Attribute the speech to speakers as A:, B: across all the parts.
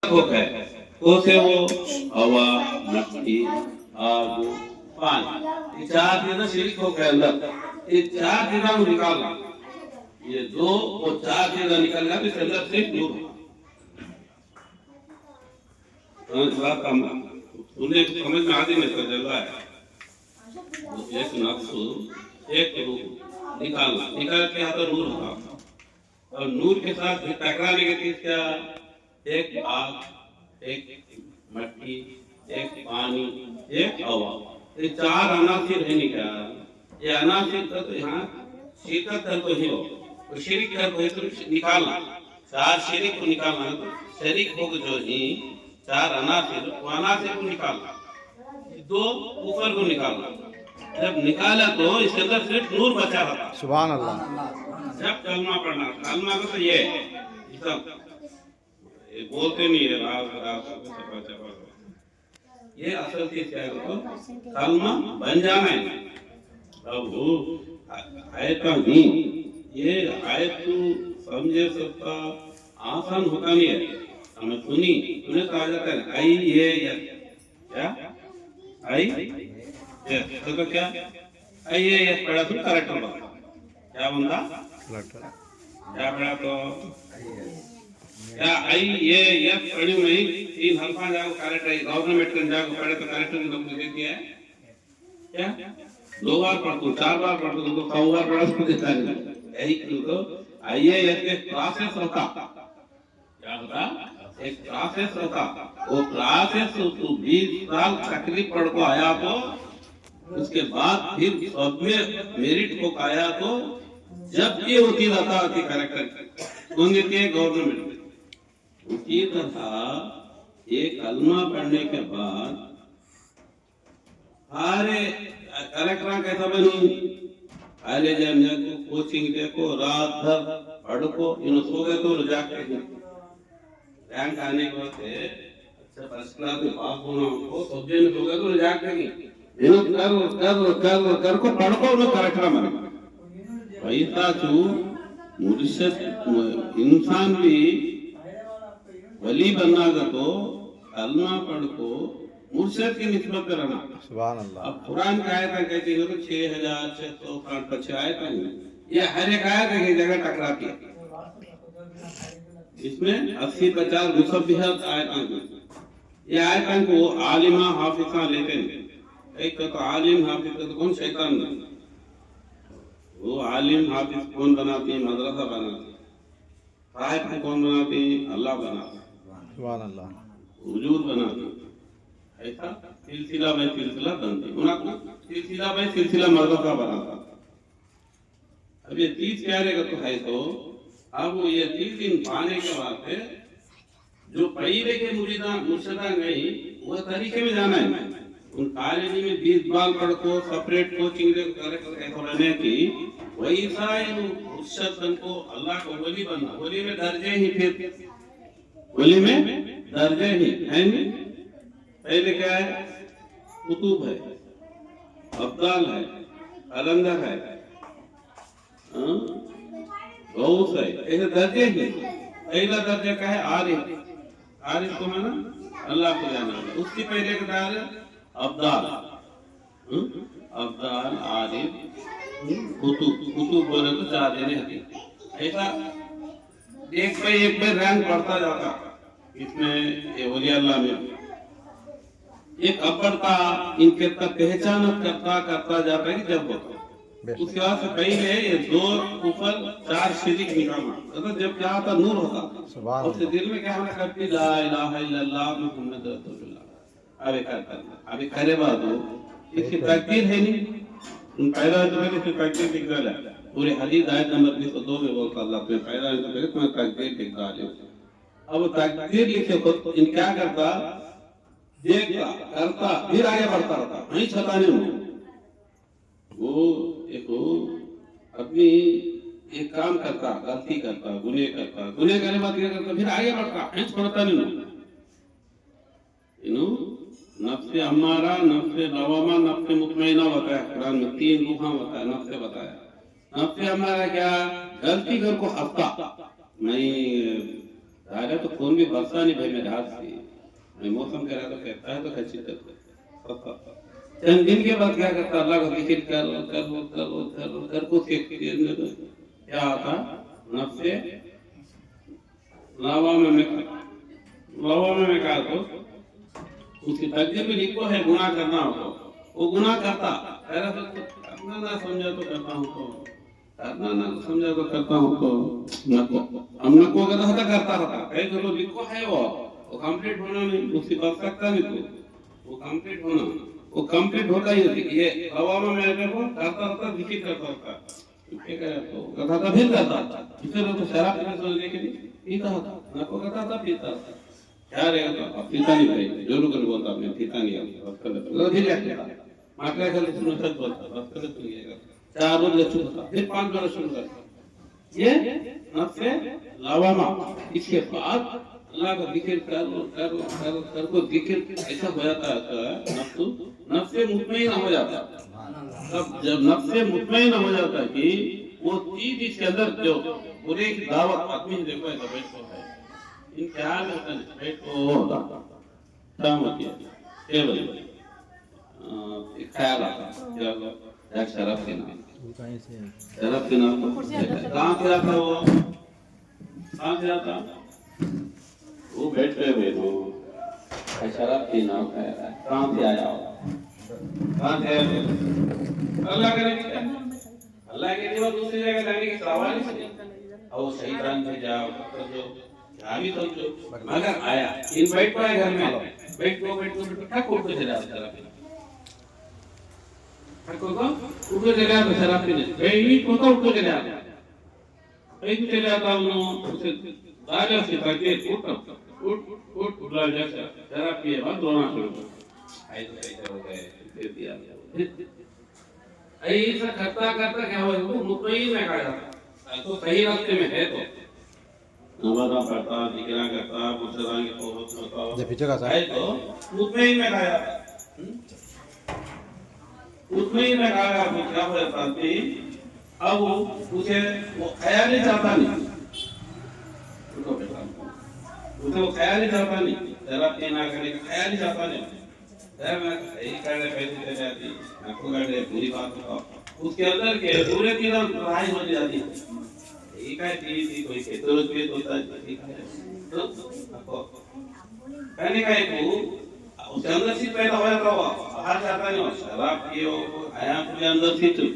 A: को है को से वो हवा, मिट्टी, आग, पानी, ये चार चीजें शरीक हो गए अंदर। ये चार चीजें को निकालना, ये दो वो चार चीजें निकलना तो इसके अंदर सिर्फ नूर उन्हें समझ में आती नहीं चल रहा है। एक नफ्स एक रूह निकालना, निकाल के यहाँ तो नूर होगा और नूर के साथ टकराने की चीज क्या, एक आग, एक मिट्टी, एक पानी, एक हवा, ये चार अनासिर है क्या। ये अनासिर का तो यहाँ शीतल कर तो ही हो तो शरीक कर तो निकालना, चार शरीक को निकालना तो शरीक हो जो ही चार अनासिर वो अनासिर को निकालना, दो ऊपर को निकालना। जब निकाला तो इसके अंदर सिर्फ नूर बचा रहता।
B: सुभान अल्लाह।
A: जब कलमा पढ़ना, कलमा का तो ये सब ये बोलते नहीं है राज राज ये असल चीज क्या है तो कलमा बन जाना है। अब वो आयत नहीं, ये आयत तो समझे सबका आसान होता नहीं है। हमें सुनी सुने तो आ जाता है आई ये क्या आई ये तो क्या आई ये पढ़ा तो करेक्ट होगा क्या बनता क्या पढ़ा तो क्या आई ये पढ़ी नहीं तीन हल्फा जाको करेक्ट है गवर्नमेंट का जाको पढ़े तो करेक्ट नहीं तुमने दे दिया है क्या दो बार पढ़ तू चार बार पढ़ तू तो 100 बार पढ़ा तो देता है यही क्यों तो आईएएस के क्लासेस होता क्या होता एक क्लासेस होता वो क्लासेस तू 20 साल तकलीफ पढ़ को आया तो उसके बाद फिर सब में मेरिट को आया तो जब ये होती रहता थी करेक्टर कौन देती है गवर्नमेंट। उसी तरह ये कलमा पढ़ने के बाद अरे कलेक्टर कैसा बनी अरे जब को कोचिंग देखो रात भर पढ़ो इन सो गए तो जाके रैंक आने के बाद अच्छा फर्स्ट क्लास में पास होना हो तो दिन सो गए तो जाके इन कर को पढ़ो उन्हें करेक्टर बने वैसा चू मुर्शिद इंसान भी वली बनना तो कलमा पढ़ को मुर्शिद की निस्बत करना।
B: सुभान अल्लाह।
A: अब कुरान का आयत कहती है तो 6665 आयत है, ये हर एक आयत एक जगह टकराती है। इसमें 80-50 मुसब्बिहात आयत हैं। ये आयत को आलिमा हाफिजा लेते हैं। एक तो आलिम हाफिज तो कौन शैतान नहीं, वो आलिम हाफिज कौन बनाती है मदरसा बनाती है, साहिब को कौन बनाती है अल्लाह बनाता है,
B: सुभान अल्लाह,
A: हुजूर बनाती है। ऐसा सिलसिला बाय सिलसिला बनती उनको सिलसिला बाय सिलसिला मदरसा बनाता। अब ये 30 प्यारे का तो है तो अब वो ये 30 दिन पाने के बाद जो पहले के मुर्शिदा गई वो तरीके में जाना है। उन कॉलेज में 20 बाल पढ़ को सेपरेट कोचिंग दे करने की वैसा ही मुर्शिद को अल्लाह को वली बनना, वली में दर्जे ही फिर वली में दर्जे ही है नहीं। पहले क्या है कुतुब है, अब्दाल है, कलंदर है, गौस है, ऐसे दर्जे ही। पहला दर्जा क्या है आरिफ, आरिफ को माना अल्लाह को जाना। उसके पहले का दर्जा अब्दाल, अब्दाल आरिफ कुतुब, कुतुब बोले तो चार जने हकीम। ऐसा एक पे रैंक बढ़ता जाता। इसमें ये वली अल्लाह में एक अब्बरता इनके तक पहचान करता करता जाता है कि जब होता उसके बाद से पहले ये दो ऊपर चार शरीक निकालना मतलब जब क्या होता नूर होता उसके दिल में क्या होना करती ला इलाहा इल्लल्लाह मुहम्मद रसूलुल्लाह। अबे अबे करे बात हो इसकी तकदीर है नहीं पैदा तो मैंने इसकी तकदीर लिख डाला पूरे हदीस आयत नंबर 202 में बोलता अल्लाह पे पैदा है तो मैं तकदीर लिख डाले। अब तकदीर लिखे तो इन क्या करता देखता करता फिर आगे बढ़ता रहता नहीं छताने में वो देखो अपनी एक काम करता गलती करता गुने करने बाद क्या करता फिर आगे बढ़ता नहीं छोड़ता नहीं नो नफ्से अम्मारा नफ्से लवामा नफ्से मुतमइना बताया कुरान में 3 रूहां बताया नफ्से बताया। नफ्से अम्मारा क्या गलती कर को हफ्ता नहीं धारा तो खून भी बरसा नहीं भाई मेरे हाथ से, मैं मौसम कह रहा तो कहता है तो खची चंद दिन के बाद क्या करता अल्लाह को जिक्र कर कुछ क्या आता नफ्से लावा में कहा तो उसकी तकदीर में लिखो है गुनाह करना हो वो गुनाह करता करना ना समझा तो करता हूँ तो करना ना समझा तो करता हूँ तो नको हम नको करता था करता रहता कहीं तो लिखो है वो कंप्लीट होना नहीं उसकी बच सकता नहीं तो वो कंप्लीट होना वो कंप्लीट होता ही नहीं ये हवा में देखो करता रहता जिक्र करता रहता क्या करे तो कथा था फिर करता इसलिए तो शराब पीने से लेके पीता था नको करता था पीता था क्या रहेगा तो पीता नहीं भाई जोर कर बोलता मैं पीता नहीं बस कर लेता फिर क्या मात्रा कर सुनो सच बोलता बस कर तो ये 4 रोज ले चुका फिर 5 बार शुरू कर ये नफ्से लावामा इसके बाद अल्लाह का जिक्र कर को जिक्र ऐसा हो जाता है नफ्से मुतमईन हो जाता है तब जब नफ्से मुतमईन हो जाता है कि वो चीज इसके अंदर जो बुरे की दावत आदमी देखो ऐसा बैठो है इन क्या होता है बैठो होता क्या होती है केवल एक ख्याल आता क्या शराब के नाम शराब के नाम कहाँ से आता वो कहाँ से आता वो बैठ गए भाई शराब की नाम कह रहा है कहाँ से आया कहाँ से आया अल्लाह करे अल्लाह के लिए दूसरी जगह लाने की सवाल ही नहीं और शैतान से जाओ जो भी समझो मगर आया इन बैठ पाए घर में बैठ ठक उठ के चला शराब पीना ठक उठ के चला शराब पीने बैठ को उठ के चला बैठ चले आता हूँ उसे दागा से ताकि उठ बुला जैसा शराब पिए बाद रोना शुरू कर ऐसे हो गए फिर दिया ऐसा करता करता क्या हुआ वो मुतमईन में खड़ा था तो सही रास्ते में है तो नमाज़ पढ़ता जिक्र करता मुर्शिदा की तौबत करता जब पीछे का है तो मुतमईन में खाया मुतमईन में खाया तो क्या हो जाता है अब उसे वो ख्याल नहीं चाहता नहीं उसे वो ख्याल नहीं चाहता नहीं शराब पीना करने का ख्याल नहीं चाहता नहीं मैं यही करने पैसे दे जाती आपको करने पूरी बात बताओ उसके अंदर के पूरे की लड़ाई हो जाती है यही का थी कोई के तो उसके होता है ठीक है तो आपको कहने का एक उसके अंदर से पैदा हो जाता हुआ बाहर जाता नहीं शराब पियो आया पूरे अंदर से चुप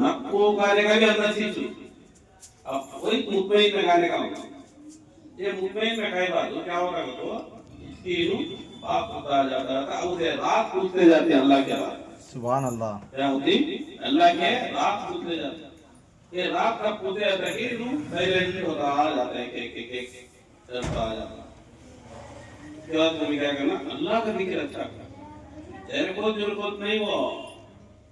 A: नक्को गाने का भी अंदर से चुप अब वही मुतमईन में गाने का होगा ये मुतमईन में कई बात तो क्या होगा तो तीनों बाप उतार जाता था उसे रात पूछते जाते हैं अल्लाह के बाद
B: सुभान अल्लाह क्या
A: होती अल्लाह के रात पूछते जाते ये रात का पूछते जाता है कि तू साइलेंट होता आ जाता है एक चलता आ जाता उसके बाद तुम्हें क्या करना अल्लाह का जिक्र अच्छा करना तेरे को जरूरत नहीं वो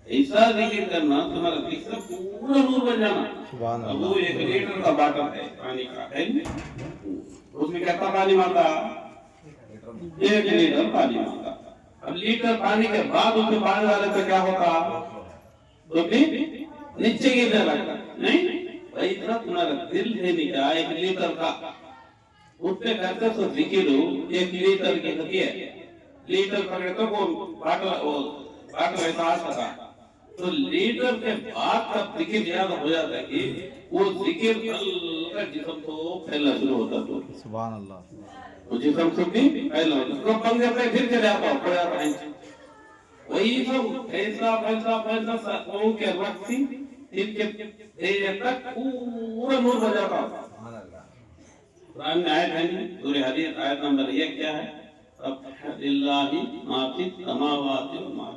A: ऐसा जिक्र करना तुम्हारा जिक्र पूरा नूर बन जाना
B: सुभान
A: अल्लाह वो 1 लीटर का बाटल है पानी का है उसमें कितना पानी मारता 1 लीटर पानी मारता अब लीटर पानी के बाद उसमें पानी डाले तो क्या होता तो भी नीचे गिरने लगता नहीं भाई इतना तुम्हारा दिल है नहीं क्या 1 लीटर का उसपे करते तो जिक्र 1 लीटर की होती है लीटर पकड़े तो वो बाटल ऐसा आ सका तो लीटर के बाद तब जिक्र याद हो जाता है कि वो जिक्र का जिस्म तो फैलना शुरू होता तो
B: सुभान अल्लाह
A: वो जिस्म से भी फैलना होता तो बंद करते हैं फिर चले आता पड़ जाता है वही सब ऐसा वो के वक्त से इनके देर तक पूरा नूर हो जाता सुभान अल्लाह कुरान में आयत है सूरह हदीद आयत नंबर 1 क्या है अब लिल्लाहि मा फी समावाति व मा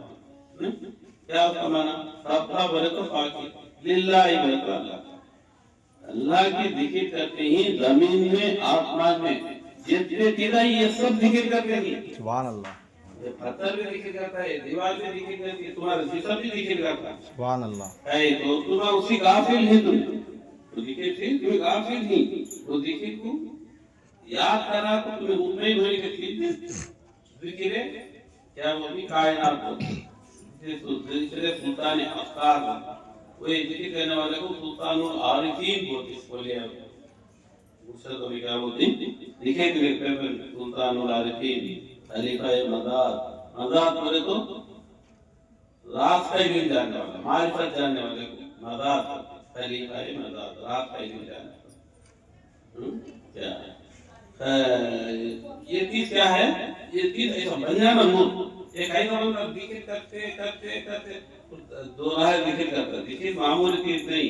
A: क्या उसका माना सबका बोले तो पाकी लिल्लाही बोले तो अल्लाह की जिक्र करते ही जमीन में आसमान में जितने चीजें ये सब जिक्र करते हैं
B: सुभान अल्लाह
A: ये पत्थर भी जिक्र करता है दीवार भी जिक्र करती है तुम्हारा जिस्म भी जिक्र करता है
B: सुभान अल्लाह
A: है तो तुम उसी गाफिल ही तुम तो जिक्र से तुम गाफिल ही तो जिक्र को याद करा तो तुम्हें मुतमईन होने की चीज जिक्र है क्या वो भी कायनात होती दूसरे सुल्तान अफ्तार वो जिक्र करने वाले को सुल्तानुल आरिफीन बोलते मुर्शद को भी क्या बोलते हैं? लिखे के लिखते हैं सुल्तानुल आरिफीन खलीफा मदाद। मदाद बोले तो रात का इल्म जानने वाला, मारिफत जानने वाले को मदाद, खलीफा मदाद, रात का इल्म जानने वाला। क्या ये चीज क्या है? ये चीज ऐसा बन जाना नूर। एक ऐसा बंदा जिक्र करते करते करते दो राह जिक्र करता, जिक्र मामूली चीज नहीं।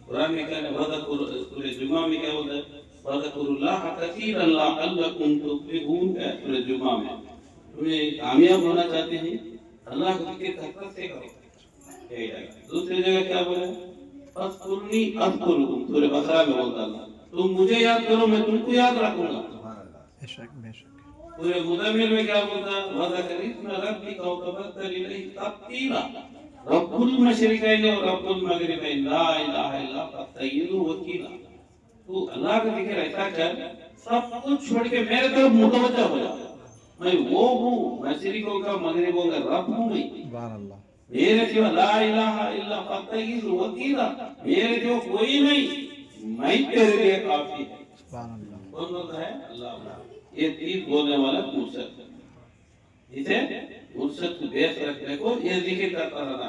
A: कुरान में क्या है? सूरह जुमा में क्या होता है? वज़कुरुल्लाह कसीरन लअल्लकुम तुफ्लिहून है सूरह जुमा में। तुम्हें कामयाब होना चाहते हैं, अल्लाह का जिक्र कसरत से करो। दूसरी जगह क्या बोला? फज़कुरनी अज़कुरुकुम सूरह बकरा में बोलता अल्लाह, तुम मुझे याद करो, मैं तुमको याद रखूंगा।
B: बेशक बेशक।
A: पूरे मुदम्मिल में क्या बोलता? वज़करिस्म रब्बिका वतबत्तल इलैहि तब्तीला। रब्बुल मशरिकैन और रब्बुल मगरिबैन ला इलाहा इल्ला फस्तईनु वकीला। तू अल्लाह का जिक्र ऐसा कर, सब कुछ छोड़ के मेरे तरफ मुतवज्जा हो जा। मैं वो हूँ, मशरिकों का मगरिबों का रब हूँ मैं।
B: सुभान अल्लाह।
A: मेरे सिवा ला इलाहा इल्ला फस्तईनु वकीला, मेरे जो कोई नहीं, मैं तेरे लिए काफी है।
B: सुभान अल्लाह।
A: कौन बोलता है? अल्लाह। ये चीज बोलने वाला मुर्शद, इसे मुर्शद को देश रखने को ये जिक्र करता रहना।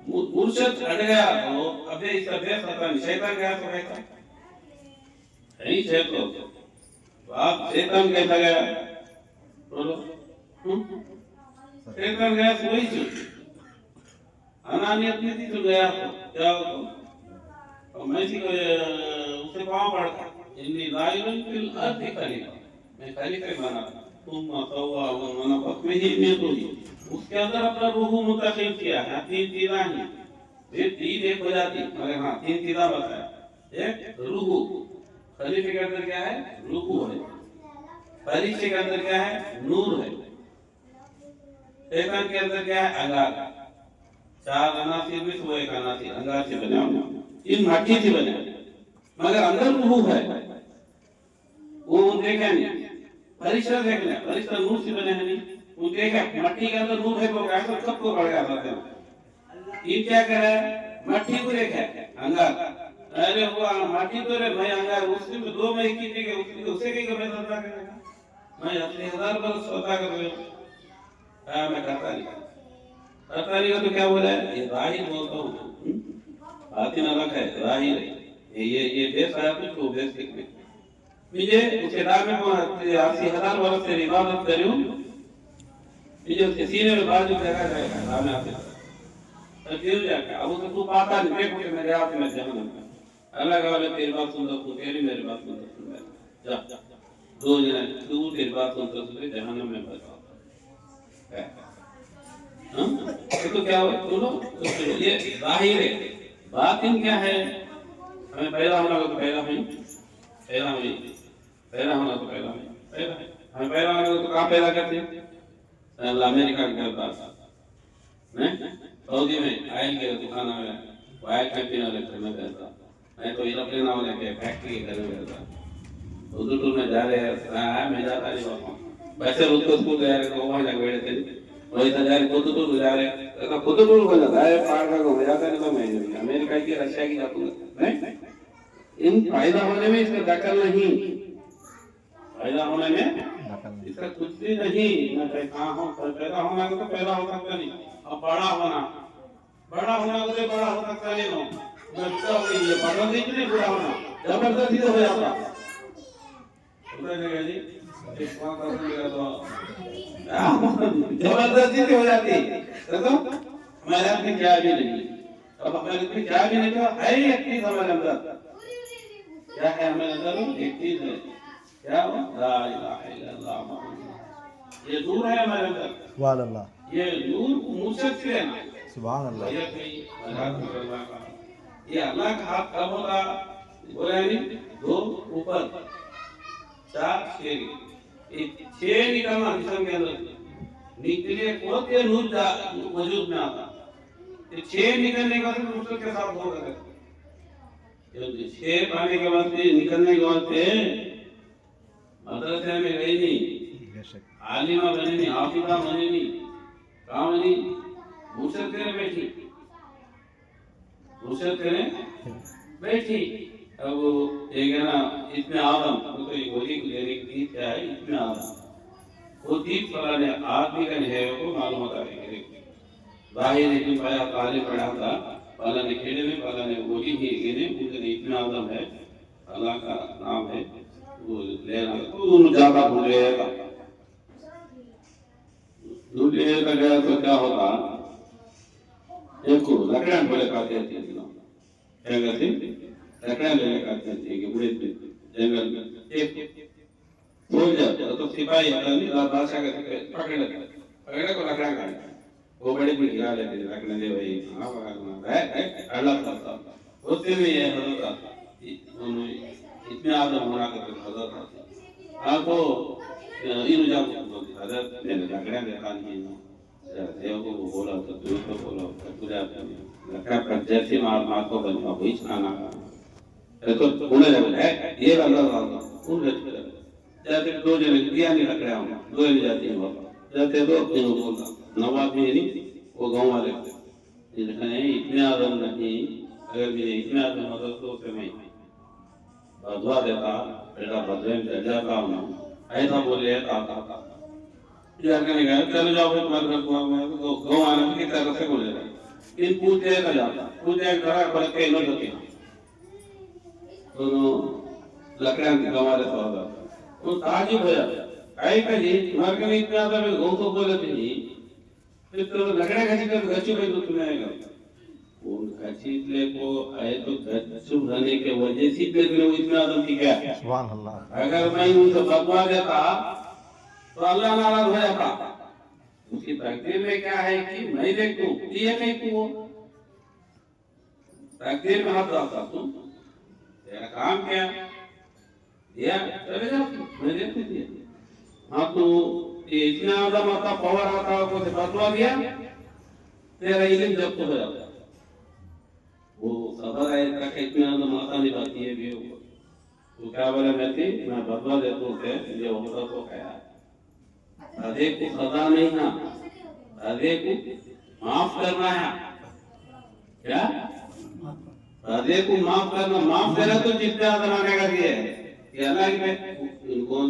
A: मुर्शद हट गया तो अबे इसका देश पता नहीं, शैतान गया तो कैसा नहीं शैतान तो आप शैतान कैसा गया? बोलो। शैतान गया तो वही चीज अनानियत में थी तो गया तो क्या हो? और मैं थी उसे पाँव पड़ता इन्नी लाइलन फिल अर्दी खलीफा, मैं खलीफा बना तुम सवा मना वक्त में ही मैं तो ही उसके अंदर अपना रूह मुंतकिल किया है। तीन चीज़ें हैं, ये तीन एक हो जाती मगर हाँ तीन चीज़ें बताया। एक रूह, खलीफे के अंदर क्या है? रूह है। फरिश्ते के अंदर क्या है? नूर है। शैतान के अंदर क्या है? अंगार। चार अनासिर में से वो एक अनासिर अंगार से बना हुआ, इन मट्टी से बना, मगर अंदर रूह है। वो देखा नहीं, फरिश्ता देख ले, फरिश्ता नूर से बने हैं नहीं, वो देखा मट्टी के अंदर नूर है तो कैसे सबको बढ़ गया था। ये क्या करे? मट्टी को देखा अंगार, अरे वो मट्टी तो रे मैं अंगार, उससे में दो मैं की जगह उससे कहीं का मैं सौदा करेगा, मैं 80,000 बरस सौदा कर रहा हूँ। मैं करता नहीं तो क्या बोला है? ये जाहिर बोलता हूँ, बातिन अलग है, जाहिर है। ये देश आया तो देश देखने मुझे उस किताब में 80,000 बरस से इबादत करी हूँ, मुझे उसके सीने में बाजू जगह जाएगा राम आते तो गिर जाएगा। अब उसे तू पाता नहीं, देखो कि मेरे हाथ में जहन्नम है। अल्लाह का वाले तेरी बात सुनता हूँ, तेरी मेरी बात सुनता हूँ, जा दो जने तू तेरी बात सुनता हूँ, जहन्नम में बचा। तो क्या हो? सुनो, ये जाहिर है। बातिन क्या है? हमें पैदा होना हो तो पैदा हुई, पैदा हुई, पैदा होना तो पैदा हुई, पैदा हमें पैदा होना तो कहाँ पैदा करते हैं? अमेरिका के पास नहीं, सऊदी में आयल के दुकान में आयल कंपनी वाले घर में रहता, मैं तो एरोप्लेन वाले के फैक्ट्री के घर में रहता। उधर में जा रहे हैं, मैं जाता नहीं बापा, बच्चे रोज को स्कूल जा रहे तो वहाँ जाके बैठे थे, वही तो जा रहे खुद जा रहे, तो खुद हो जाता है पार का हो जाता है। तो मैं अमेरिका की रशिया की जाता नहीं, इन फायदा होने में इसका दखल नहीं, फायदा होने में इसका कुछ भी नहीं। मैं कहाँ हूँ, पैदा होना तो पैदा हो सकता नहीं, अब बड़ा होना तो बड़ा हो सकता नहीं हो, बच्चा हो गई बड़ा नहीं बुरा होना जबरदस्ती हो जाता जबरदस्ती से हो जाती। देखो हमारे हाथ में क्या भी नहीं, अब हमारे हाथ में क्या भी नहीं, तो है एक चीज हमारे अंदर, क्या है हमारे अंदर? एक चीज है, क्या? ला इलाहा इल्लल्लाह, ये नूर है हमारे अंदर।
B: सुभान अल्लाह।
A: ये नूर मुर्शद से है ना।
B: सुभान अल्लाह।
A: ये अल्लाह का हाथ कब होगा? बोला नहीं, दो ऊपर चार छह, छह निकलना जिस्म के अंदर निकले खुद के नूर वजूद में आता, छह निकलने के बाद मुर्शद के साथ होगा। छह पाने के बाद निकलने के बाद मदरसे में गई नहीं, आलिमा बने नहीं, हाफिजा बने नहीं, कहाँ बनी? मुर्शद करे बैठी, मुर्शद करे बैठी। अब एक है ना इसमें आदम तो ये गोली लेने की चीज क्या है इसमें आदम वो चीज फलाने आदमी का है वो मालूम होता है जाहिर इसमें पाया ताले पढ़ा था फलाने खेड़े में फलाने गोली ही गिने उनके इसमें आदम है अल्लाह का नाम है वो लेना तो उन ज्यादा ढूंढेगा ढूंढेगा गया तो क्या होगा एक को लकड़ियां बोले खाते थे क्या कहते लकड़ियां लेने खाते थे कि बुढ़े जंगल में एक बोल जाते तो सिपाही आता नहीं बादशाह के पकड़े को लकड़ियां खाने वो बड़ी बड़ी गिरा लेते थे लकड़ियां दे भाई हाँ अल्लाह करता होते भी ये हजरत इतने आदम होना करते हजरत आपको इन जाको बोलते हजरत मैंने लकड़ियां देखा नहीं देव को बोला तो दूर को बोला पूरा लकड़ा पर जैसे मार को बना वही खाना तो उन्हें लगा ये वाला वाला उन जाते दो जने दिया नहीं लकड़ा दो जने जाते हैं बाबा जाते तो अपने को बोलता नवाब भी नहीं वो गांव वाले इतने इतने आदम नहीं अगर मेरे इतने आदम होता तो उसे मैं बदवा देता बेटा बदले में चल जाता हूँ ऐसा बोले आता यार कहने गया चलो जाओ तुम्हारे घर को गाँव आने की तरह से बोले इन पूछे का जाता पूछे घर पर के नो होती दोनों लकड़ियां गंवा ले तो वो ताजुब हो जाता काहे का जी तुम्हारे के इतने आता है गाँव तो बोले थे जी फिर तो लकड़ियां कैसे कर गच्चू पे तो तुम्हें आएगा उन गच्चीले को आए तो गच्चू रहने के वजह से फिर वो इतना आदम की क्या
B: सुभान अल्लाह
A: अगर मैं उनसे बदवा देता तो अल्लाह नाराज हो जाता उसकी तकदीर में क्या है कि मैं देखूं ये नहीं तू तकदीर में हाथ डालता तुम तेरा काम क्या दिया चले जाओ मैं देखती थी हाँ तो ये इतना आदम आता पावर आता को से बदला दिया तेरा इल्म जब तो हो जाता वो खबर है तक इतना आदम आता नहीं पाती है भी वो क्या बोले मैं बदला देता हूँ ये होता तो क्या राधे को सदा नहीं ना राधे को माफ करना है क्या राधे को माफ करना माफ करे तो जितना जमाने का दिए ये अल्लाह के कौन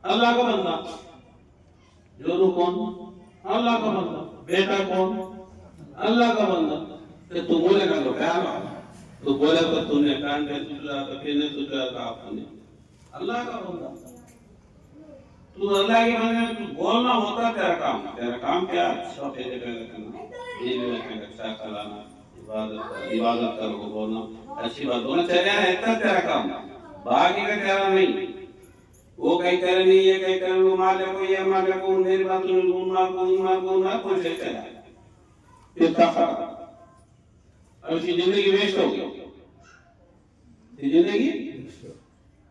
A: अल्लाह का बंदा जो कौन अल्लाह का बंदा बेटा कौन अल्लाह का बंदा तो तू बोलेगा तो क्या तू बोले तो तूने कान पे सुधरा तो फिर नहीं सुधरा तो आपने अल्लाह का बंदा तू अल्लाह के बंदे तू बोलना होता तेरा काम क्या अच्छा फेरे करना ये भी मैं अच्छा कराना इबादत करो बोलना अच्छी बात बोलना चले है इतना तेरा काम बाकी का तेरा नहीं वो कहीं करे नहीं ये कहीं करे वो मार ले को ये मार ले को मेरी बात सुन घूमना कोई से चला ये सफा अब उसकी जिंदगी वेस्ट हो गई जिंदगी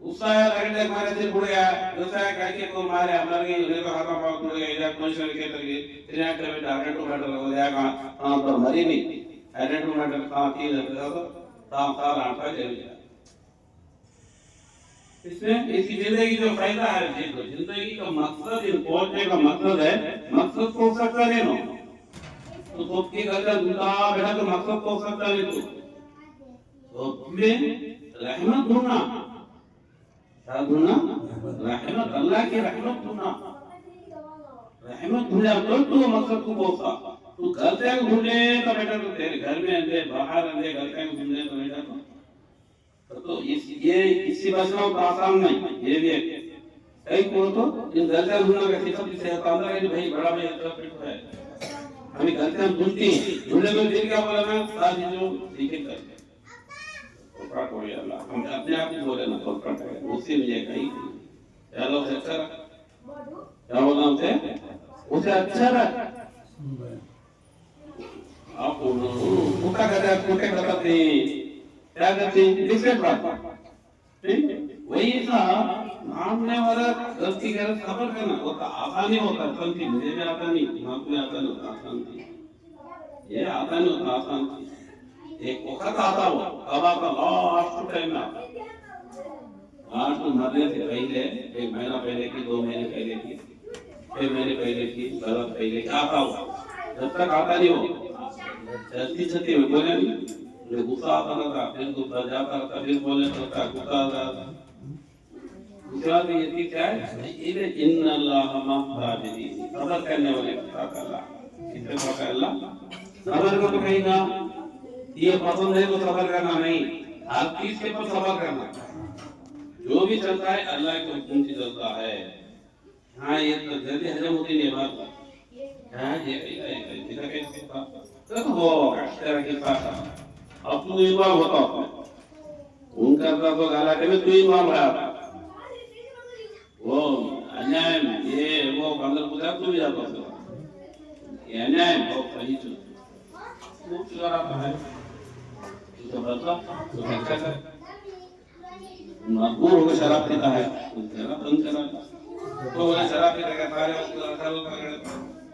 A: उसका अगले मारे से बुढ़ गया दूसरा करके को मारे मर गई उन्हें तो हाथ पांव टूट गए या कोई शरीर के तरह इतना कर बेटा हार्ट अटैक हो जाएगा हां पर मरी नहीं हार्ट अटैक का की लगता तो ताम साल आटा चल गया इसमें इसकी जिंदगी जो फायदा है जिंदगी का मकसद इन पहुंचने का मकसद है मकसद को सकता नहीं नो तो खुद की गलत दूसरा बेटा तो मकसद को सकता नहीं तो में रहमत ढूंढना ढूंढना रहमत अल्लाह की रहमत ढूंढना रहमत ढूंढा तो मकसद को पहुंचा तू घर से ढूंढे तो बेटा तो तेरे घर में अंदर बाहर अंदर घर से ढूंढने तो बेटा तो ये इसी बचना तो आसान नहीं ये भी कई को तो इन घर से ढूंढना का सिर्फ से अंदर है भाई बड़ा भाई इतना फिट है हमें घर से ढूंढते हैं ढूंढने में दिन क्या बोला मैं सारी जो सीखे करते फर्क हो गया अल्लाह हम अपने आप ही बोले ना फर्क है उसी में ये कहीं चलो अच्छा क्या बोला हमसे उसे अच्छा लगा आप कुत्ता कहते हैं कुत्ते कहते हैं क्या कहते हैं डिफरेंट बात वही था मानने वाला गलती कर खबर करना होता आसानी होता संति मुझे भी आता नहीं दिमाग में आता नहीं होता आसान ये आता नहीं होता आसान एक वक्त आता हो कब आता लास्ट टाइम में आता लास्ट मरने से पहले एक महीना पहले की 2 महीने पहले की 6 महीने पहले की बरस पहले की आता हो जब तक आता नहीं हो जल्दी छती हो बोले नहीं जो गुस्सा आता रहता, फिर गुस्सा जाता रहता, फिर बोलने लगता, गुस्सा आता रहता। दूसरी बात ये थी क्या है, इधर इन्ना अल्लाह मअस-साबिरीन, सब्र करने वाले के साथ अल्लाह। किसके साथ है अल्लाह? सब्र को तो कहेगा ये पसंद है तो सब्र करना नहीं, हर चीज के पर सब्र करना। जो भी चलता है अल्लाह के हुक्म से चलता है। हाँ ये तो जल्दी हजम होती नहीं बात। हाँ ये देखो तेरा किस्सा था, अब तू इमाम होता उनका तो गलाटे में तू इमाम है, वो अन्याय ये वो बंदर पूजा तू भी जाता है, ये अन्याय बहुत सही चीज वो चला रहा है तो बदला तो क्या कर मजबूर होकर शराब पीता है, शराब बंद करा तो वो शराब पीता है सारे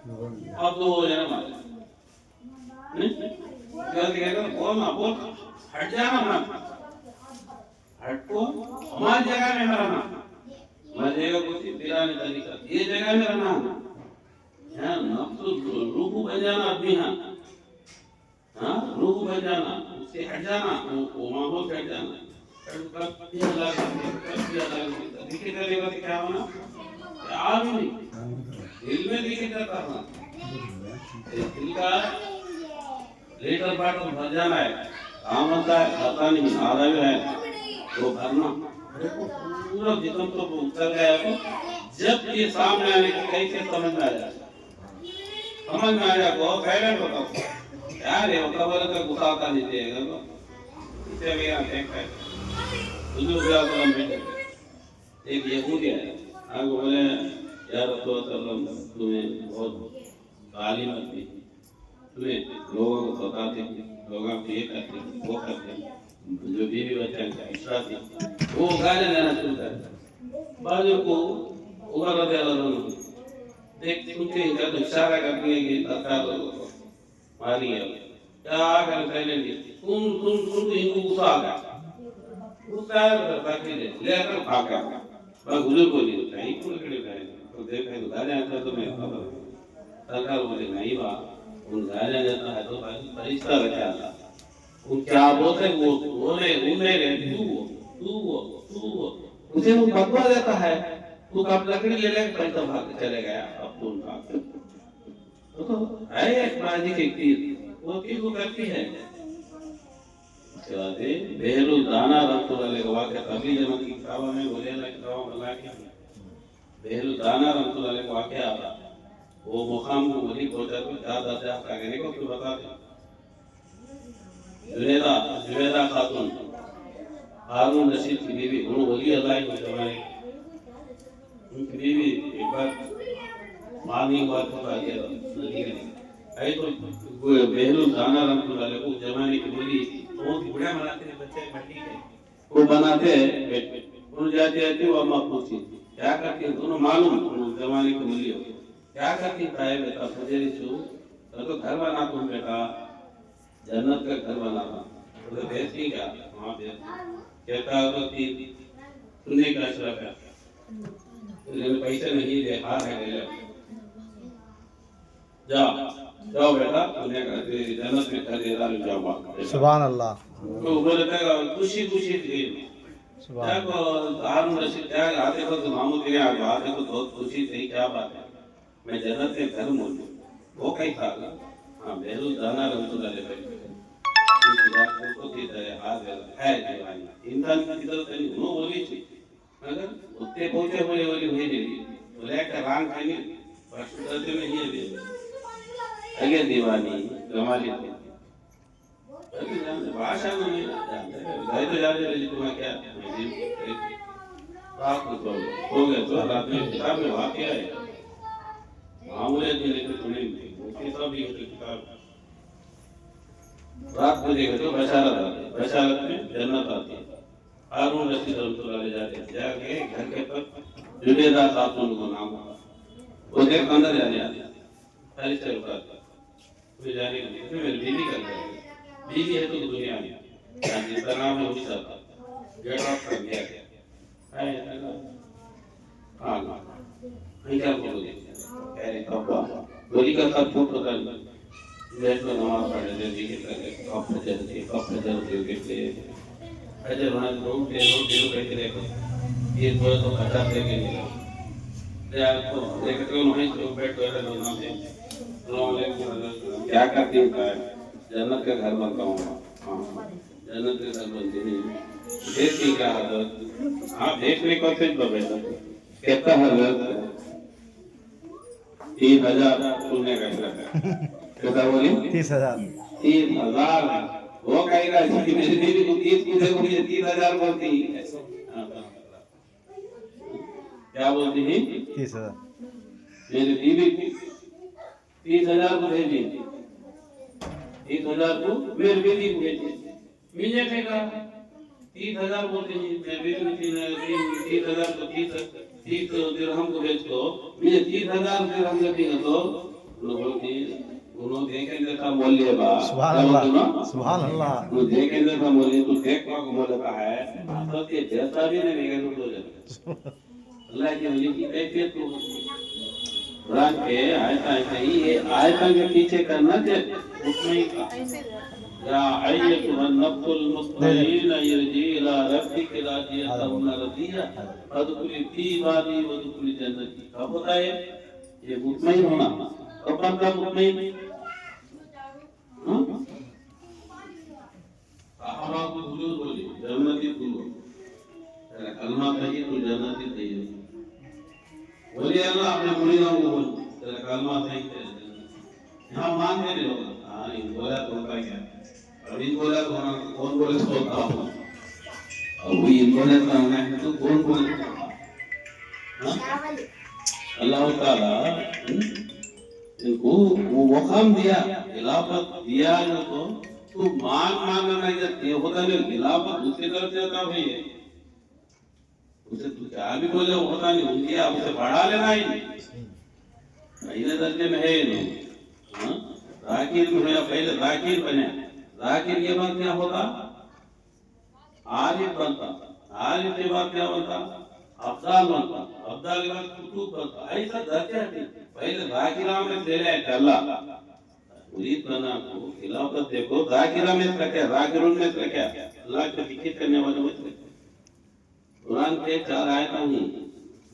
A: अब तो हो जाना मारे गलती करेगा बोल ना बोल, हट जाना ना, हट को हमारी जगह में रहना, हमारी जगह कुछ तेरा नहीं तरीका, ये जगह में रहना है ना, तो रूह बन जाना आदमी है, हाँ रूह बन जाना, उससे हट जाना, वो माहौल से हट जाना, दिखे करेगा तो क्या होना, आग नहीं, दिल में दिखे करना, दिल का लीटर बाटल भर जाना है, काम होता है पता नहीं आधा भी है तो भरना पूरा जितना तो उतर गया तो जब ये सामने आने की कैसे समझ में आ जाए, समझ में आ जाए बहुत साइलेंट होता है यार, ये होता बोले तो गुस्सा आता नहीं देगा तो इसे भी यहाँ देखता है एक यहूदी है आगे बोले यार रसूल सल्लल्लाहु तुम्हें बहुत गाली मत दी, तुम्हें लोगों को बताते लोगों को ये करते वो करते, जो बीवी बच्चा का इशरा थी वो गाली देना शुरू कर बाजू को उधर रहे अल्लाह देख सुनते ही जब इशारा करते हैं कि सरकार मारी है क्या कर साइलेंटली सुन इनको गुस्सा आ गया, गुस्सा बाकी लेकर भाग गया, बस गुजर को नहीं होता ही पूरे खड़े गए तो देखा तो गाली आता तो मैं सरकार बोले नहीं बा उन गाली देता है तो फरिश्ता रखा था वो क्या बोलते वो उन्हें तू उसे वो बदवा देता है, तू कब लकड़ी ले ले पैसा भाग चले गया, अब तू भाग तो है एक बाजी की तीर वो की वो करती है कहते बेहरुल दाना रहमतुल्लाह अलैहि वाक़या तबलीग जमात की किताबों में बोले अल्लाह के बेहरुल दाना रहमतुल्लाह अलैहि वाक़या आता वो मुकाम को वली पहुंचा तो ज्यादा से कहने को फिर बताते जुबैदा खातून हारून रशीद की बीवी उन्होंने वली अल्लाह के जमाने उनकी बीवी एक बार मानी बात बता दिया नदी में आई तो बेहरुल दाना रहमतुल्लाह अलैहि को जमाने की वली वो बुढ़ा बनाते हैं बच्चे मट्टी के वो बनाते हैं उन जाते आते वो अम्मा पूछती क्या करती है दोनों मालूम उन जमाने की वली हो क्या करती है बेटा फजरी छू तो घर बना तुम बेटा जन्नत का घर बनाना तो भेजती क्या वहां पे कहता तो सुनने का अशरफ है लेकिन पैसे नहीं दे हाथ है ले जाओ बेटा तुमने जन्नत में घर दे डाल जाओ
B: सुभान अल्लाह
A: तो बोलता है खुशी थी
B: सुभान
A: हारून रशीद क्या आते को मामू तेरे आते को बहुत खुशी थी क्या बात है मैं जन्नत में घर मोलूं वो कहीं था हाँ बेहरुल दाना रहमतुल्लाह अलैहि को की तरह हाथ है दीवानी इंसान की तरफ नहीं नो बोली थी मगर उत्ते पहुंचे बोले बोली भेज दी बोले का रंग खाने प्रश्न में ये दे अगे दीवानी कमाली थी भाषा में गए तो जाने लगी तुम्हें क्या रात को हो गए तो रात में किताब में वाकया है मामूली लेकर सुनेंगे उसके सब भी किताब रात को देखे तो बशारत में जन्नत आती है हारून रशीद रहमतुल्लाह अलैहि जाते हैं जाके घर के पर जुबैदा खातून को नाम वो देख अंदर जाने आते पहले से रुकाता वो जाने के मेरी बीवी करता है बीवी है तो दुनिया में जिसका नाम है उसी का गेट ऑफ कर दिया है हाँ नहीं क्या बोलोगे कह रहे तब गोली का साथ फूट होता है बैठ में नमाज पढ़ लेते थे कपड़े जरूर के अजय वहाँ लोग कहते रहे ये तो खचा से के लिए यार तो देखते हो नहीं तो बैठ बैठे लोग नाम से क्या करती है जन्नत का घर बनता हूँ हाँ जन्नत का घर बनती नहीं देश की क्या हालत हाँ देश में कौन से बैठा कहता है 3000 सुनने का कहता बोली
B: 30,000
A: 30,000 वो कहेगा कि मेरी बीवी को 30 की देखो मुझे 30,000 बोलती है क्या बोलती है
B: 30,000
A: मेरी बीवी 30,000 को भेजी 30,000 को मेरी बीवी को भेजी मुझे कहेगा 30,000 बोलती है मेरी बीवी 30,000 को 30 दिरहम को भेज दो मुझे 30,000 दिरहम देगा तो बोलती उन्होंने देखेंगे का मूल्य बा
B: सुभान अल्लाह
A: वो देखेंगे का मूल्य तो देखवा को मूल्य का है तो के जैसा भी नहीं मेरे को जाए अल्लाह के वली की कैफियत को कुरान के आयता ही ये आयता के पीछे करना है उसमें ही का या अय्यतुहा नफ्सुल मुत्मइन्ना यरजी इला रब्बिक रादियतन रदिया फदखुली फी इबादी वदखुली जन्नती कब होता है ये मुत्मइन होना कब बनता मुत्मइन साहबा को हुजूर बोली जन्नती तू तेरा कलमा कही तो जन्नती चाहिए बोले अल्लाह अपने मुरीदों को बोल तेरा कलमा सही है यहाँ मानते नहीं लोग हाँ इन बोला तो होता क्या अभी बोला तो कौन बोले तो होता हूँ अब इन बोले तो मैं तो कौन बोले अल्लाह ताला इनको वो वक़्त दिया खिलाफत दिया ना तो मान नहीं जाती होता नहीं खिलाफत उसके तरफ से आता भाई है उसे तू क्या भी बोले होता नहीं उनकी आप उसे बढ़ा लेना ही पहले दर्जे में है लोग हाँ राकीर में है पहले राकीर बने राकीर के बाद क्या होता आरिफ बनता आरिफ के बाद क्या बनता अब्दाल बनता अब्दाल के बाद कुतुब बनता ऐसा दर्जे है पहले राकीरा में चले अल्लाह मुरीद बना को खिलाफत देखो राकीरा में क्या राकीरुन में क्या अल्लाह के जिक्र करने वाले में कुरान के 4 आयत हैं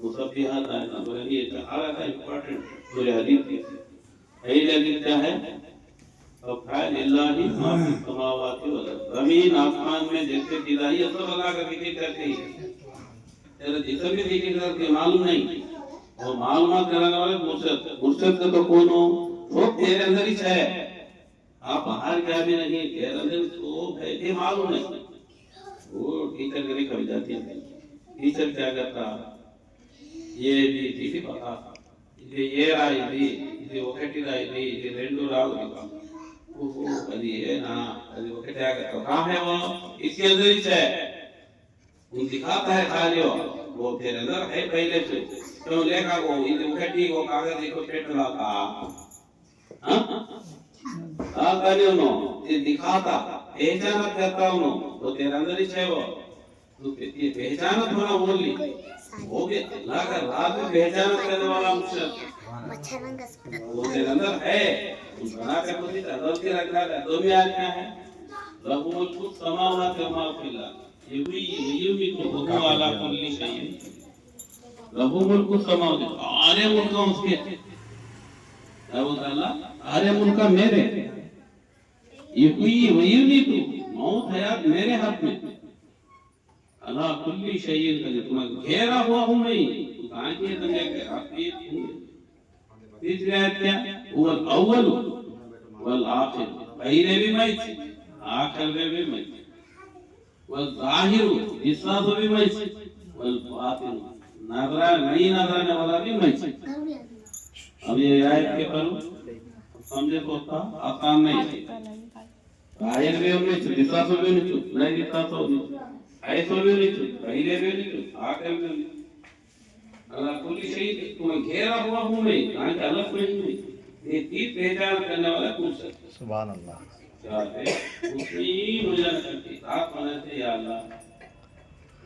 A: मुसब्बिहात आयत तो ये 4 आयत इंपॉर्टेंट पूरे हदीस के पहले हदीस क्या है अब फाइल लिल्लाहि मा फी समावाति वल अर्द जमीन आसमान में जैसे चीजें है सब अल्लाह का जिक्र करते हैं तेरा जिस्म भी जिक्र करके मालूम नहीं वो मालूमात कराने वाले मुर्शिद का तो कौन हो वो तेरे अंदर ही है आप बाहर क्या भी नहीं तेरे अंदर तो है ये मालूम नहीं वो टीचर के लिए कभी जाती है टीचर क्या करता ये भी टीसी पता ये राय भी ये ఒకటి राय भी ये రెండు రావు वो अभी है ना अभी वो क्या करता कहाँ है वो इसके अंदर ही है वो दिखाता है खाली वो तेरे अंदर है पहले से तो लेखा को ఇది ఒకటి वो कागज को पेट लाता हाँ कहने उन्होंने ये दिखाता पहचान करता उन्होंने वो तेरे अंदर ही है वो तो ये पहचान थोड़ा बोल ली वो भी अल्लाह का रात में पहचान करने वाला मुझसे वो तेरे अंदर है उस बना के खुद ही अंदर के रखा है दो में आज क्या है लहू कुछ समावात व मा फिल ये भी तो हुआ वाला कुल्ली शैइन लहू मुल्क समावात सारे मुल्क उसके क्या बोलता अल्लाह सारे मुल्क मेरे ये भी तो मौत हयात मेरे हाथ में अल्लाह कुल्ली शैइन का जो तुम्हें घेरा हुआ हूं मैं तो कहां के दंगे के आखिर तीसरी आयत क्या वल अव्वल वल आखिर पहले भी मैं आखिर में भी मैं वल जाहिर हिस्सा तो भी मैं वल बातिन नजरा नहीं नजराने वाला भी मैं अब ये आयत के पढ़ो समझे तो था आसान नहीं जाहिर भी हमने हिस्सा तो भी नहीं हिस्सा तो ऐसा भी नहीं पहले भी नहीं आखिर में अल्लाह कुल शहीद तुम्हें घेरा हुआ हूं मैं कहां के अलग नहीं हूं ये तीस पहचान करने वाला कौन सा
B: सुभान अल्लाह
A: क्या है उतनी रोजाना करती साथ होने से या अल्लाह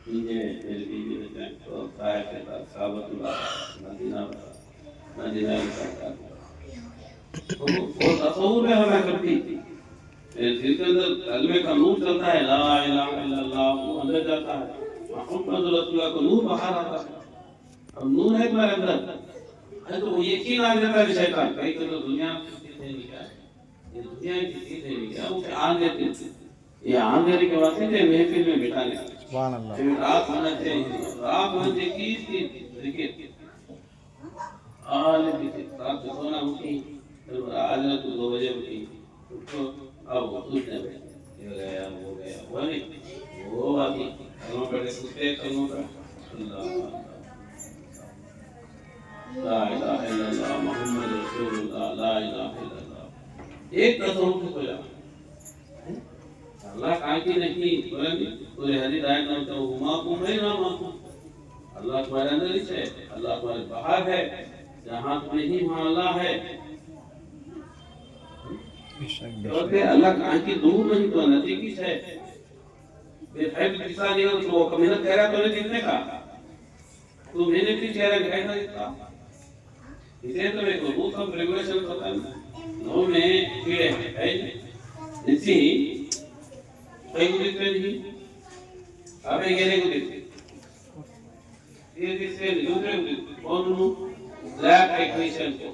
A: मुझे मेरे बीवी ने जान तो साहिब के साथ साबतुल्लाह मदीना का तो वो तसव्वुर है हमें करती दिल के अंदर कलमे का नूर चलता है, ला इलाहा इल्लल्लाह, वो अंदर जाता है, मुहम्मद रसूलुल्लाह को नूर बाहर आता है। अब नूर है तुम्हारे अंदर है तो वो यकीन आ जाता है शैतान कहीं तो दुनिया की चीज नहीं क्या ये दुनिया की चीज नहीं क्या वो आन देते ये आन देने के वास्ते थे महफिल में बिठाने
B: सुभान अल्लाह।
A: फिर रात होना चाहिए, रात होने की देखिए आज रात को सोना उठी फिर आज ना तो 2 बजे उठी तो अब वो उठने बैठे ये गया वो नहीं वो बाकी कलमा पढ़े कुत्ते कलमा का अल्लाह ला इलाहा इल्लल्लाह मुहम्मद रसूलुल्लाह ला इलाहा इल्लल्लाह एक तसव्वुर हो जा अल्लाह काकी नहीं बोलेंगे पूरे हदीस आयत में तो हुमा कुम है ना माकूम अल्लाह तुम्हारे अंदर ही है, अल्लाह तुम्हारे बाहर है, जहाँ तुम नहीं वहाँ अल्लाह है। और फिर अल्लाह कहाँ की दूर नहीं तो नजदीक है। फिर है भी किसा नहीं हो तो वो मेहनत कर रहा तो नहीं दिखने का तो मेहनत की चेहरा दिखाई ना देता इसे तो एक रूल्स ऑफ रेगुलेशन होता है नो में कीड़े है इसी कई को दिखते नहीं अबे गेले को दिखते ये दिखते दूसरे को दिखते कौन लैब टेक्नीशियन को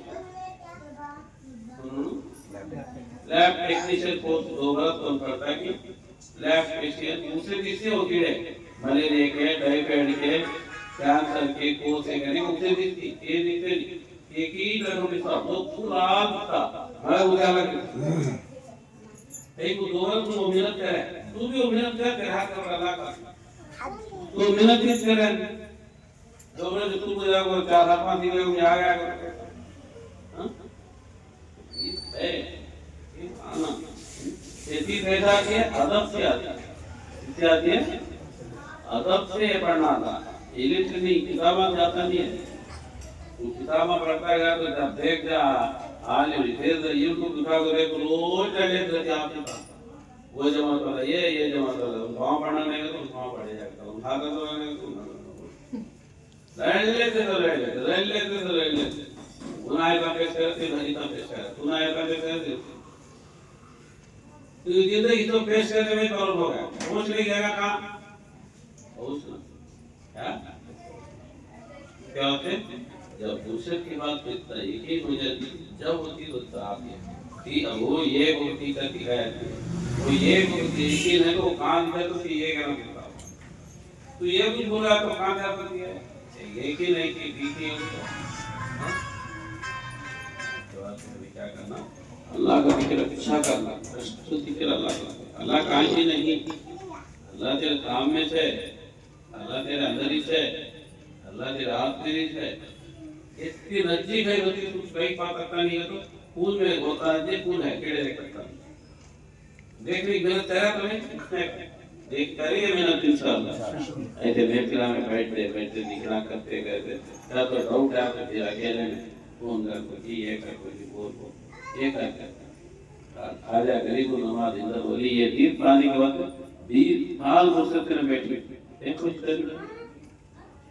A: लैब टेक्नीशियन कोर्स दोबारा कौन करता है कि लैब टेक्नीशियन दूसरे किससे हो कीड़े मलेरिया के टाइफाइड के कैंसर के कोर्स है यानी उसे दिखती ये दिखते नहीं एक ही तरह के सब तो पूरा था हमारा उजाला एक दोबारा तो मेहनत करे तू भी मेहनत कर रहा कर अल्लाह का तो मेहनत नहीं कर रहा दोबारा जो तू मुझे को 4-5 दिन में आ गया हां ये आना खेती पैदा के अदब से आती है अदब से पढ़ना था इलेक्ट्रॉनिक किताबा जाता नहीं है तू किताबा पढ़ता है तो जब देख जा आने फिर यूट्यूब उठा कर एक रोज चले थे आपके पास वो जमा कर ये जमा कर वहां पढ़ना नहीं तो वहां पढ़े जाएगा उठा कर तो नहीं तो रह लेते उनाय का पेश करते भरी का पेश कर उनाय का पेश करते तो ये तो पेश करने में प्रॉब्लम होगा पहुंच नहीं जाएगा कहां पहुंचना क्या होते जब फुर्सत की बात करता है एक हो जाती जब होती तो आप कि अब वो ये होती का दिखाया वो ये यकीन है तो वो कान है तो ये करना पड़ता तो ये कुछ बोला तो कान है तो ये यकीन है कि ठीक है तो आपको क्या करना अल्लाह का जिक्र अच्छा करना तो जिक्र अल्लाह का ही नहीं अल्लाह तेरे काम में है अल्लाह तेरे अंदर ही है अल्लाह तेरे हाथ में ही है इसकी नजदीक है होती कुछ कहीं पा सकता नहीं है तो फूल में होता है फूल है कीड़े देख सकता देख रही मेहनत तेरा तो नहीं देख करिए मेहनत इंशाअल्लाह ऐसे महफिल में बैठते दिखना करते क्या तो डाउट है तो फिर अकेले में फोन कर कोई ये कर कोई बोल ये कर आजा गरीब नमाज इंदर बोली ये 30 पानी के बाद 20 साल फुर्सत में बैठी एक कुछ कर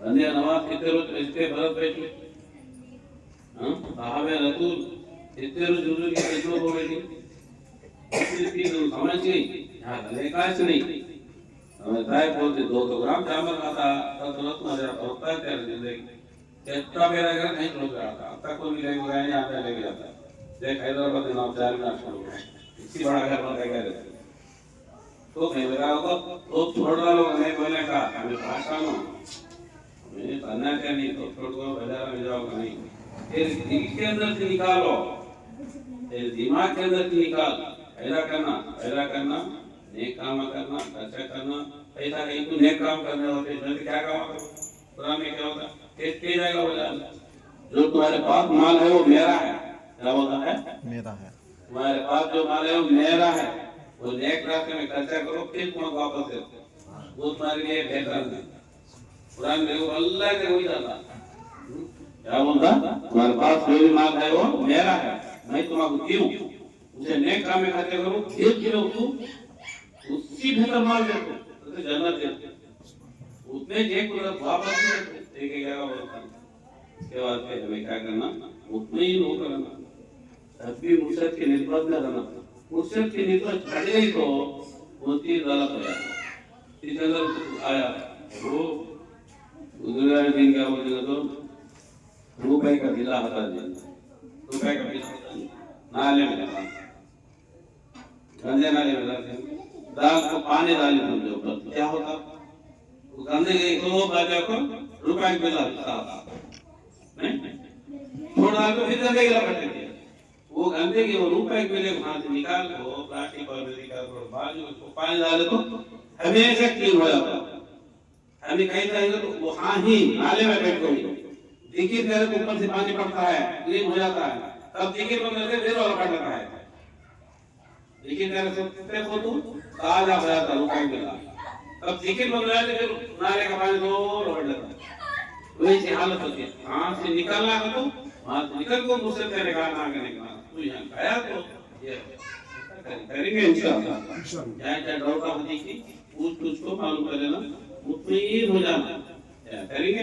A: बंदे नमाज कितने रोज इसके बरस बैठे हां साहब रसूल इतने रोज जुजू की कितने हो गई इसकी तो समझ गई हां लेकाश नहीं हमें ताय बोलते 200 ग्राम चावल खाता तो तुरंत मजा होता है तेरे जिंदगी कितना मेरा घर नहीं रोक रहा था अब तक कोई भी लेके गया नहीं आता लेके जाता देख हैदराबाद में नाम 4 मिनट शुरू है इसी बड़ा घर बनता है तो कहीं मेरा होगा तो थोड़ा लोग नहीं बोले का हमें भाषा में मैं करना क्या नहीं तो छोड़ दो बाजार में जाओगे नहीं फिर दिल के अंदर से निकालो फिर दिमाग के अंदर से निकाल ऐसा करना नेक काम करना अच्छा करना ऐसा कहीं तो नेक काम करने होते हैं क्या काम कुरान में क्या होता है के जाएगा बोला जो तुम्हारे पास माल है वो मेरा है क्या बोलता है
B: मेरा है
A: तुम्हारे पास जो माल है वो मेरा है वो नेक रास्ते में खर्चा करो फिर तुम वापस दे वो तुम्हारे लिए बेहतर है कुरान में वो अल्लाह ने वही डाला क्या बोलता तुम्हारे पास जो भी माल है वो मेरा है मैं तुम्हारा क्यों उसे नेक काम में खर्चा करो फिर गिरो तू उसी बेहतर माल दे तो जन्नत दे उतने एक वापस एक क्या बोलता के बाद फिर हमें क्या करना उतने ही लो करना अभी मुर्शद की निस्बत में रहना, मुर्शद की निस्बत घट गई तो मोती गलत हो जाता। इसके अंदर आया वो गुजरात दिन क्या बोलते तो रुपए का बिला हटा दिया, रुपए का बिला नाले में लगा, गंदे नाले में लगा, दाग को पानी डाले उनके ऊपर, क्या होता? वो गंदे को बाजा को रुपए का बिला हटा नहीं छोड़ डाल तो फिर गंदे के लपट दिया। वो गंदे के वो रुपए के बिले वहां से निकाल को प्लास्टिक पर निकाल को बाजू में पानी डाले तो हमेशा क्लीन हो जाता। हमें कहीं जाएंगे तो वहां ही नाले में बैठ गई देखिए तेरे ऊपर से पानी पड़ता है, क्लीन हो जाता है, तब देखिए बंद करके फिर और पड़ जाता है। देखिए तेरे से को तो ताजा हो जाता रुपए मिला, तब देखिए बंद करके फिर नाले का पानी और बढ़ जाता है। वैसी हालत होती है। हाथ से निकालना है तो हाथ निकल को मुझसे तेरे निकालना तू यहाँ गया तो ये करेंगे इंशाअल्लाह। क्या डाउट होती कि पूछ को मालूम कर लेना, मुतमईन हो जाना, करेंगे।